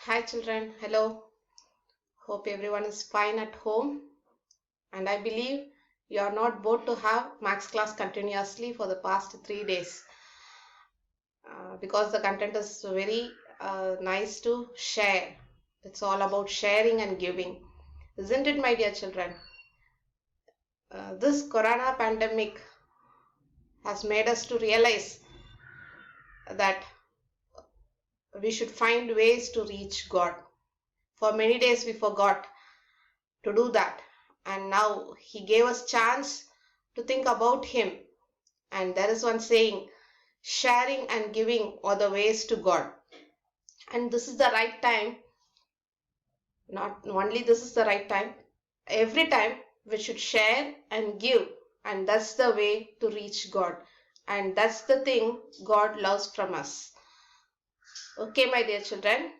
Hi children, hello. Hope everyone is fine at home, and I believe you are not bored to have maths class continuously for the past 3 days because the content is very nice to share. It's all about sharing and giving, isn't it, my dear children? This corona pandemic has made us to realize that we should find ways to reach God. For many days we forgot to do that, and now he gave us chance to think about him. And there is one saying, sharing and giving are the ways to God. And this is the right time. Not only this is the right time, every time we should share and give, and that's the way to reach God, and that's the thing God loves from us. Okay, my dear children,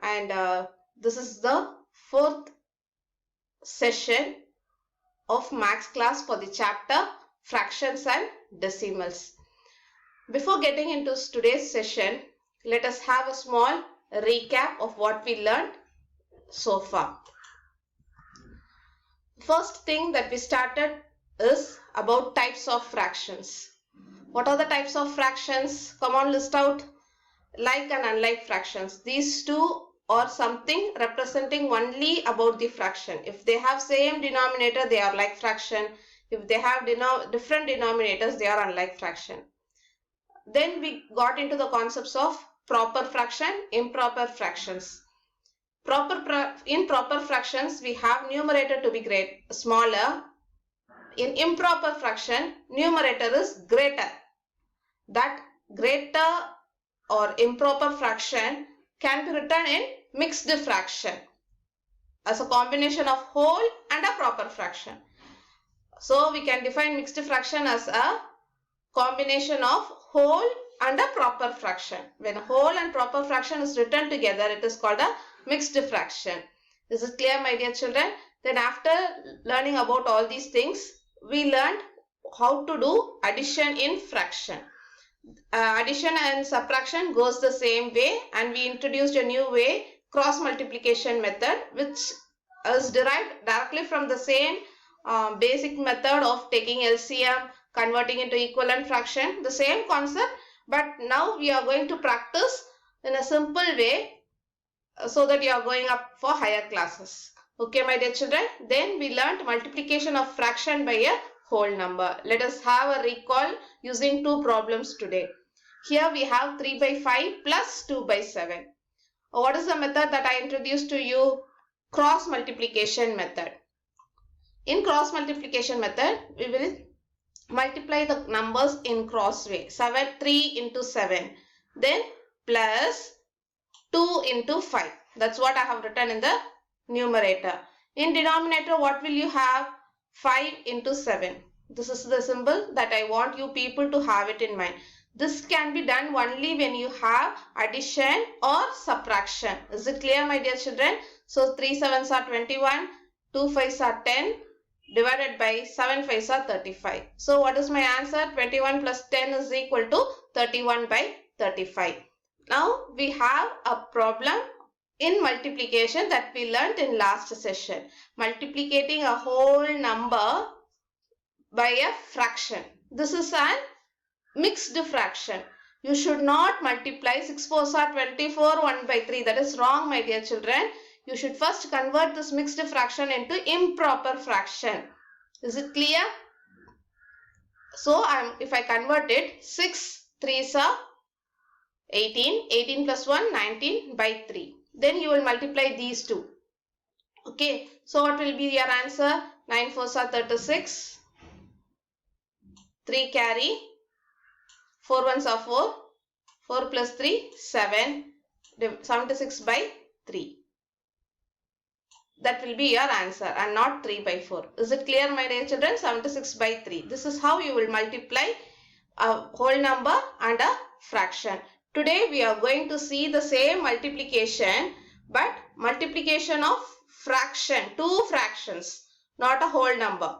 and this is the fourth session of maths class for the chapter fractions and decimals. Before getting into today's session, let us have a small recap of what we learned so far. First thing that we started is about types of fractions. What are the types of fractions? Come on, list out. Like and unlike fractions. These two are something representing only about the fraction. If they have same denominator, they are like fraction. If they have different denominators, they are unlike fraction. Then we got into the concepts of proper fraction, improper fractions. In proper fractions, we have numerator to be smaller. In improper fraction, numerator is greater. That greater or improper fraction can be written in mixed fraction as a combination of whole and a proper fraction. So we can define mixed fraction as a combination of whole and a proper fraction. When whole and proper fraction is written together, it is called a mixed fraction. This is clear, my dear children? Then after learning about all these things, we learned how to do addition in fraction. Addition and subtraction goes the same way, and we introduced a new way, cross multiplication method, which is derived directly from the same basic method of taking LCM, converting into equivalent fraction, the same concept, but now we are going to practice in a simple way so that you are going up for higher classes. Okay, my dear children, then we learnt multiplication of fraction by a whole number. Let us have a recall using two problems today. Here we have 3 by 5 plus 2 by 7. What is the method that I introduced to you? Cross multiplication method. In cross multiplication method, we will multiply the numbers in cross way. 3 into 7. Then plus 2 into 5. That's what I have written in the numerator. In denominator, what will you have? 5 into 7. This is the symbol that I want you people to have it in mind. This can be done only when you have addition or subtraction. Is it clear, my dear children? So 3 7s are 21, 2 5s are 10, divided by 7 5s are 35. So what is my answer? 21 plus 10 is equal to 31 by 35. Now we have a problem in multiplication that we learnt in last session. Multiplicating a whole number by a fraction. This is an mixed fraction. You should not multiply 6 4s are 24, 1 by 3. That is wrong, my dear children. You should first convert this mixed fraction into improper fraction. Is it clear? So if I convert it, 6 3s are 18, 18 plus 1, 19 by 3. Then you will multiply these two. Okay, so what will be your answer? 9 4s are 36, 3 carry, 4 1s are 4, 4 plus 3, 7, 76 by 3. That will be your answer and not 3 by 4. Is it clear, my dear children? 76 by 3. This is how you will multiply a whole number and a fraction. Today we are going to see the same multiplication, but multiplication of fraction, two fractions, not a whole number.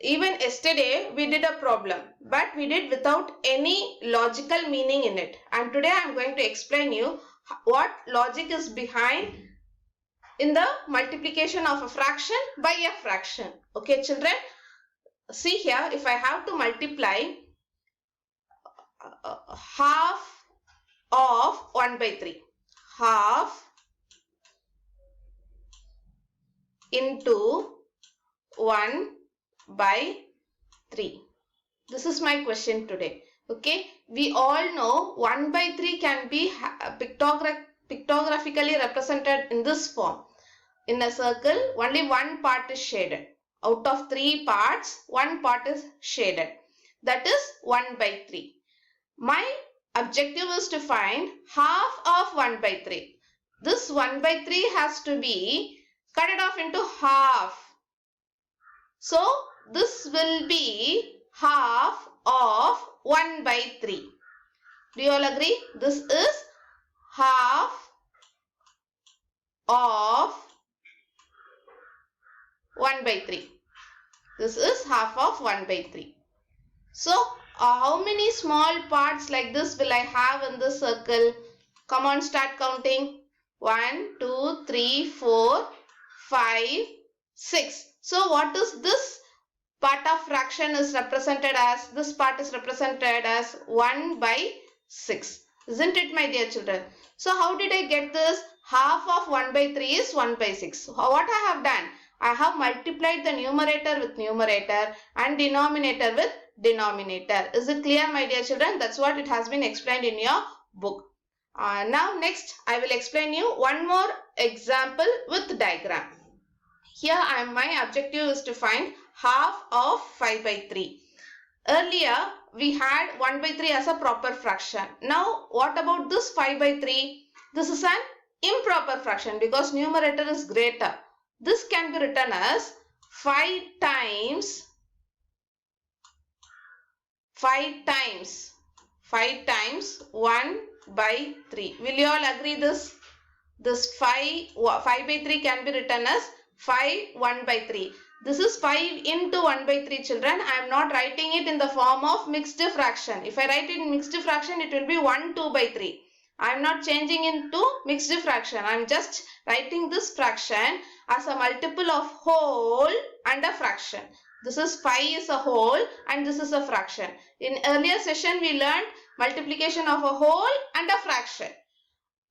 Even yesterday we did a problem, but we did without any logical meaning in it. And today I am going to explain you what logic is behind in the multiplication of a fraction by a fraction. Okay, children. See here, if I have to multiply half of 1 by 3. Half into 1 by 3. This is my question today. Okay, we all know 1 by 3 can be pictographically represented in this form. In a circle, only one part is shaded. Out of 3 parts, one part is shaded. That is 1 by 3. My objective is to find half of 1 by 3. This 1 by 3 has to be cut it off into half. So, this will be half of 1 by 3. Do you all agree? This is half of 1 by 3. This is half of 1 by 3. So, how many small parts like this will I have in this circle? Come on, start counting. 1, 2, 3, 4, 5, 6. So, what is this part of fraction is represented as? This part is represented as 1 by 6. Isn't it, my dear children? So, how did I get this? Half of 1 by 3 is 1 by 6. What I have done? I have multiplied the numerator with numerator and denominator with denominator. Is it clear, my dear children? That's what it has been explained in your book. Now next I will explain you one more example with diagram. Here my objective is to find half of 5 by 3. Earlier we had 1 by 3 as a proper fraction. Now what about this 5 by 3? This is an improper fraction because numerator is greater. This can be written as 5 times 1 by 3. Will you all agree this? This 5 by 3 can be written as 5 1 by 3. This is 5 into 1 by 3, children. I am not writing it in the form of mixed fraction. If I write it in mixed fraction, it will be 1 2 by 3. I am not changing into mixed fraction. I am just writing this fraction as a multiple of whole and a fraction. This is 5 is a whole and this is a fraction. In earlier session we learned multiplication of a whole and a fraction.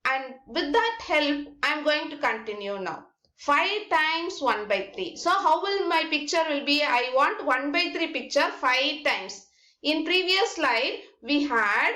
And with that help I am going to continue now. 5 times 1 by 3. So how will my picture will be? I want 1 by 3 picture 5 times. In previous slide we had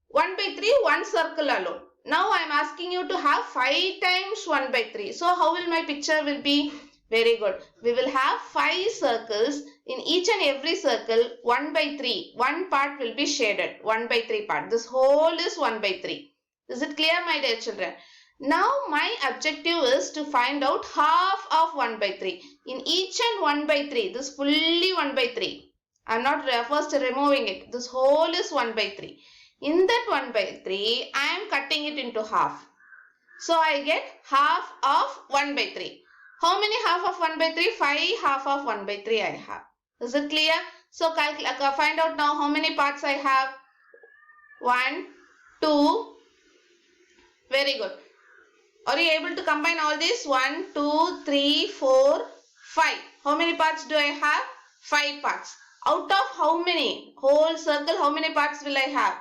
1 by 3 one circle alone. Now I am asking you to have 5 times 1 by 3. So how will my picture will be? Very good. We will have 5 circles. In each and every circle 1 by 3. One part will be shaded. 1 by 3 part. This whole is 1 by 3. Is it clear, my dear children? Now my objective is to find out half of 1 by 3. In each and 1 by 3. This fully 1 by 3. I am not first removing it. This whole is 1 by 3. In that 1 by 3, I am cutting it into half. So I get half of 1 by 3. How many half of 1 by 3? 5 half of 1 by 3 I have. Is it clear? So find out now how many parts I have. 1, 2. Very good. Are you able to combine all this? 1, 2, 3, 4, 5. How many parts do I have? 5 parts. Out of how many? Whole circle, how many parts will I have?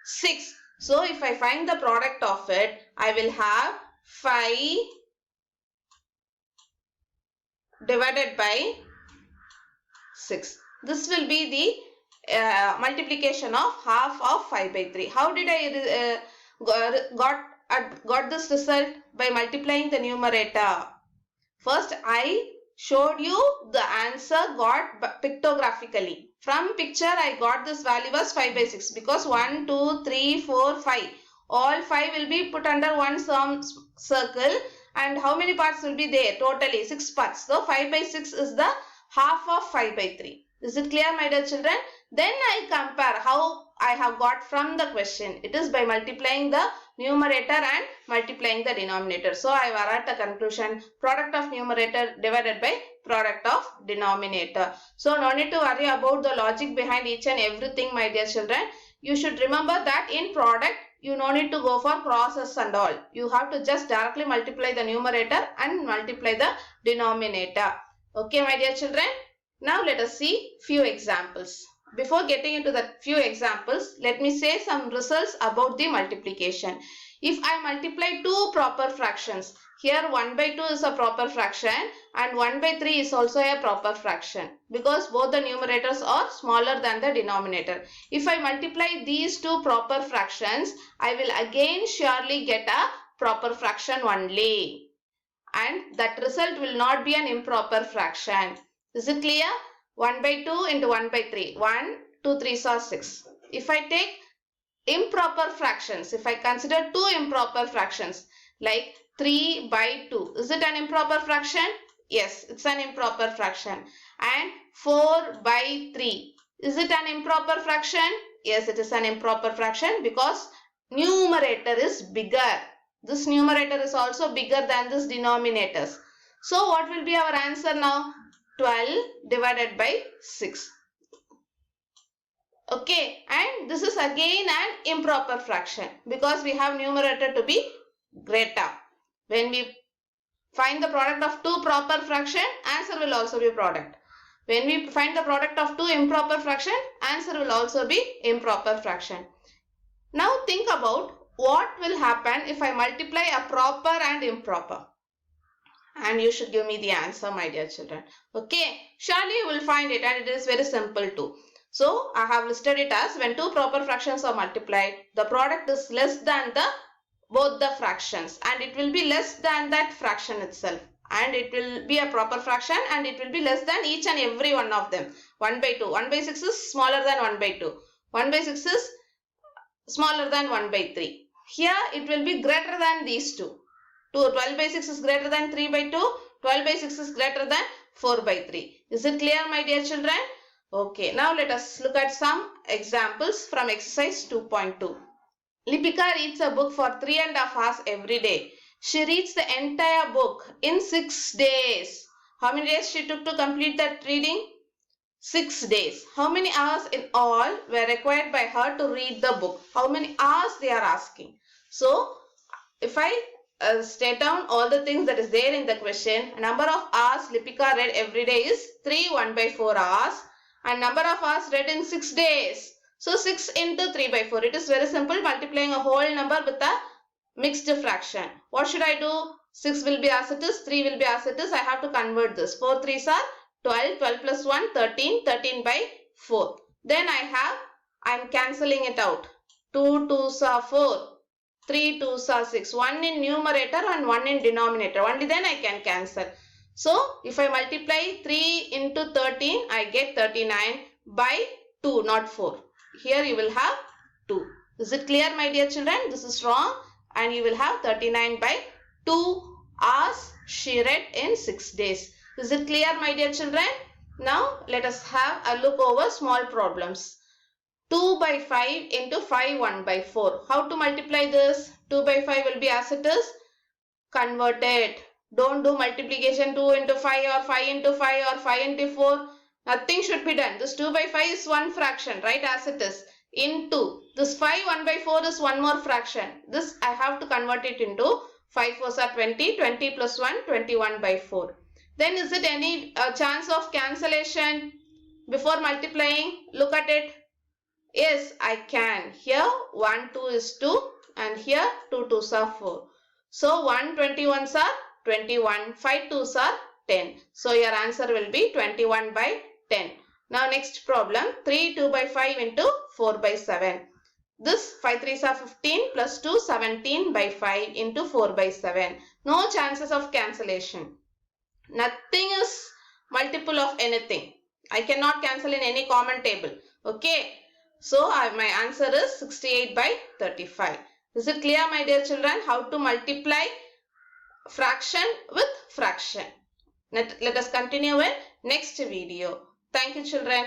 6. So if I find the product of it, I will have 5 divided by 6. This will be the multiplication of half of 5 by 3. How did I got this result? By multiplying the numerator. First I showed you the answer got pictographically. From picture I got this value was 5 by 6 because 1, 2, 3, 4, 5. All 5 will be put under one circle and how many parts will be there? Totally 6 parts. So 5 by 6 is the half of 5 by 3. Is it clear, my dear children? Then I compare how I have got from the question. It is by multiplying the numerator and multiplying the denominator. So I arrived at a conclusion, product of numerator divided by product of denominator. So no need to worry about the logic behind each and everything, my dear children. you should remember that in product, you no need to go for crosses and all. You have to just directly multiply the numerator and multiply the denominator. Okay, my dear children. Now let us see few examples. Before getting into the few examples, let me say some results about the multiplication. If I multiply two proper fractions, here 1 by 2 is a proper fraction and 1 by 3 is also a proper fraction because both the numerators are smaller than the denominator. If I multiply these two proper fractions, I will again surely get a proper fraction only. And that result will not be an improper fraction. Is it clear? 1 by 2 into 1 by 3. 1, 2, 3s are 6. If I take improper fractions, if I consider two improper fractions like 3 by 2, is it an improper fraction? Yes, it's an improper fraction. And 4 by 3, is it an improper fraction? Yes, it is an improper fraction because numerator is bigger. This numerator is also bigger than this denominators. So what will be our answer now? 12 divided by 6. Okay, and this is again an improper fraction because we have numerator to be greater. When we find the product of two proper fraction, answer will also be product. When we find the product of two improper fraction, answer will also be improper fraction. Now think about what will happen if I multiply a proper and improper. And you should give me the answer, my dear children. Okay, surely you will find it and it is very simple too. So I have listed it as when two proper fractions are multiplied, the product is less than both the fractions and it will be less than that fraction itself. And it will be a proper fraction and it will be less than each and every one of them. 1 by 2. 1 by 6 is smaller than 1 by 2. 1 by 6 is smaller than 1 by 3. Here it will be greater than these two. 12 by 6 is greater than 3 by 2. 12 by 6 is greater than 4 by 3. Is it clear, my dear children? Okay, now let us look at some examples from exercise 2.2. Lipika reads a book for 3.5 hours every day. She reads the entire book in 6 days. How many days she took to complete that reading? 6 days. How many hours in all were required by her to read the book? How many hours they are asking? So, if I state down all the things that is there in the question, number of hours Lipika read every day is 3 1 by 4 hours and number of hours read in 6 days. So 6 into 3 by 4. It is very simple, multiplying a whole number with a mixed fraction. What should I do? 6 will be as it is, 3 will be as it is. I have to convert this. 4 3s are 12, 12 plus 1, 13, 13 by 4. Then I am cancelling it out. 2 2s are 4. 3 2s are 6. 1 in numerator and 1 in denominator. Only then I can cancel. So, if I multiply 3 into 13, I get 39 by 2, not 4. Here you will have 2. Is it clear, my dear children? This is wrong. And you will have 39 by 2 hours she read in 6 days. Is it clear, my dear children? Now, let us have a look over small problems. 2 by 5 into 5 1 by 4. How to multiply this? 2 by 5 will be as it is. Convert it. Don't do multiplication 2 into 5 or 5 into 5 or 5 into 4. Nothing should be done. This 2 by 5 is one fraction, right, as it is. Into this 5 1 by 4 is one more fraction. This I have to convert it into 5 4s are 20. 20 plus 1, 21 by 4. Then is it any chance of cancellation before multiplying? Look at it. Yes, I can. Here 1 2 is 2 and here 2 2s are 4. So 1 21s are 21. 5 2s are 10. So your answer will be 21 by 10. Now next problem, 3 2 by 5 into 4 by 7. This 5 3s are 15 plus 2 17 by 5 into 4 by 7. No chances of cancellation. Nothing is multiple of anything. I cannot cancel in any common table. Okay. So my answer is 68 by 35. Is it clear, my dear children, how to multiply fraction with fraction? Let us continue in next video. Thank you, children.